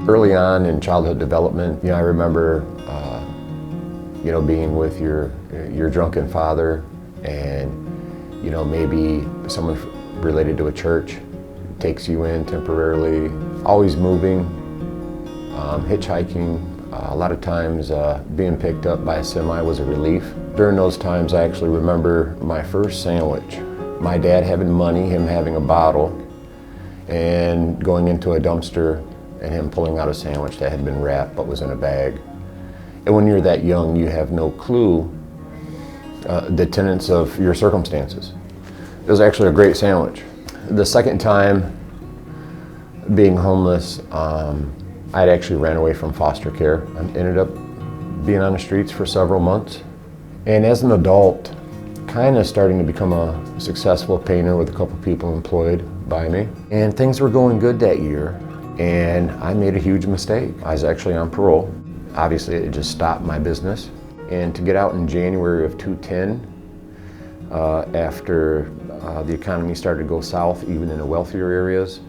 Early on in childhood development, I remember, being with your drunken father, and maybe someone related to a church takes you in temporarily. Always moving, hitchhiking. A lot of times being picked up by a semi was a relief. During those times, I actually remember my first sandwich. My dad having money, him having a bottle, and going into a dumpster and him pulling out a sandwich that had been wrapped but was in a bag. And when you're that young, you have no clue the tenets of your circumstances. It was actually a great sandwich. The second time being homeless, I'd actually ran away from foster care and ended up being on the streets for several months. And as an adult, kind of starting to become a successful painter with a couple people employed by me. And things were going good that year, and I made a huge mistake. I was actually on parole. Obviously, it just stopped my business. And to get out in January of 2010, after the economy started to go south, even in the wealthier areas,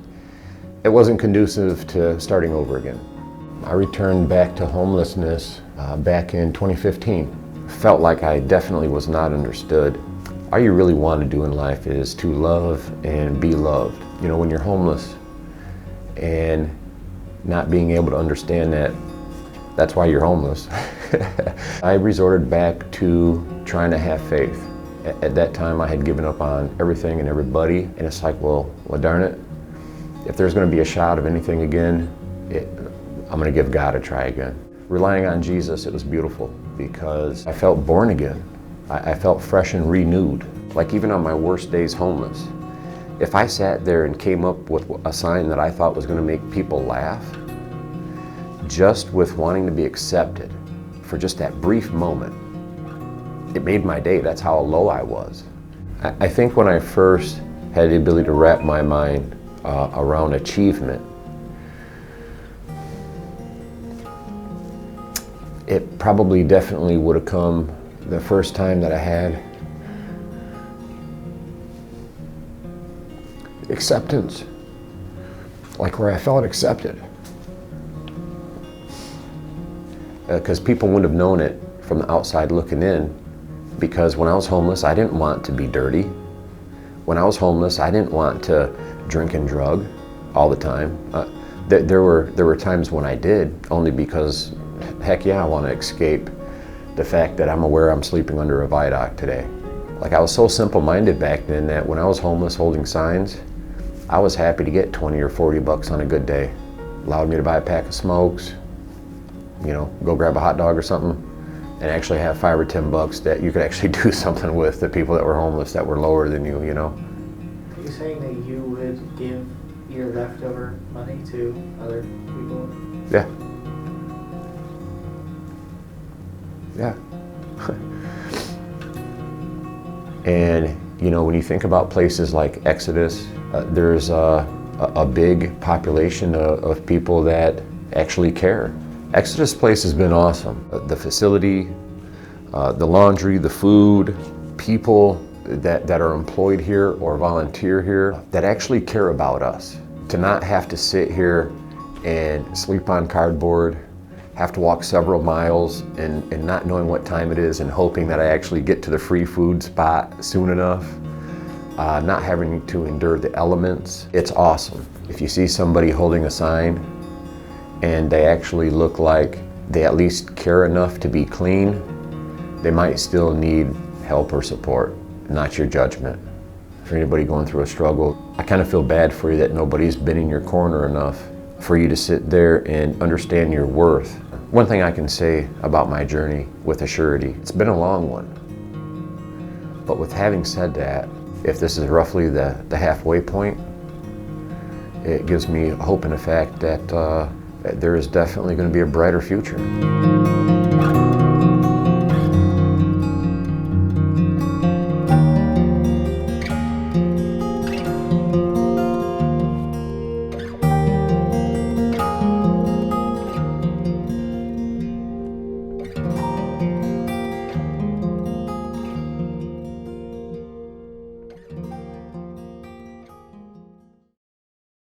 it wasn't conducive to starting over again. I returned back to homelessness back in 2015. Felt like I definitely was not understood. All you really want to do in life is to love and be loved. When you're homeless and not being able to understand that, that's why you're homeless. I resorted back to trying to have faith. At that time, I had given up on everything and everybody, and it's like, well darn it, if there's going to be a shot of anything again, I'm going to give God a try again. Relying on Jesus, it was beautiful because I felt born again. I felt fresh and renewed. Like even on my worst days homeless, if I sat there and came up with a sign that I thought was going to make people laugh, just with wanting to be accepted for just that brief moment, it made my day. That's how low I was. I think when I first had the ability to wrap my mind around achievement, it probably definitely would have come the first time that I had acceptance, like where I felt accepted. Because people wouldn't have known it from the outside looking in, because when I was homeless, I didn't want to be dirty. When I was homeless, I didn't want to drink and drug all the time. There were times when I did, only because heck yeah, I want to escape the fact that I'm aware I'm sleeping under a viaduct today. Like I was so simple-minded back then that when I was homeless holding signs, I was happy to get 20 or 40 bucks on a good day. Allowed me to buy a pack of smokes, go grab a hot dog or something, and actually have 5 or 10 bucks that you could actually do something with the people that were homeless that were lower than you, Are you saying that you would give your leftover money to other people? Yeah. Yeah. And when you think about places like Exodus, there's a big population of people that actually care. Exodus Place has been awesome. The facility, the laundry, the food, people that are employed here or volunteer here that actually care about us. To not have to sit here and sleep on cardboard, have to walk several miles and not knowing what time it is and hoping that I actually get to the free food spot soon enough, not having to endure the elements. It's awesome. If you see somebody holding a sign and they actually look like they at least care enough to be clean, they might still need help or support, not your judgment. For anybody going through a struggle, I kind of feel bad for you that nobody's been in your corner enough for you to sit there and understand your worth. One thing I can say about my journey with a surety, it's been a long one. But with having said that, if this is roughly the halfway point, it gives me hope in the fact that there is definitely going to be a brighter future.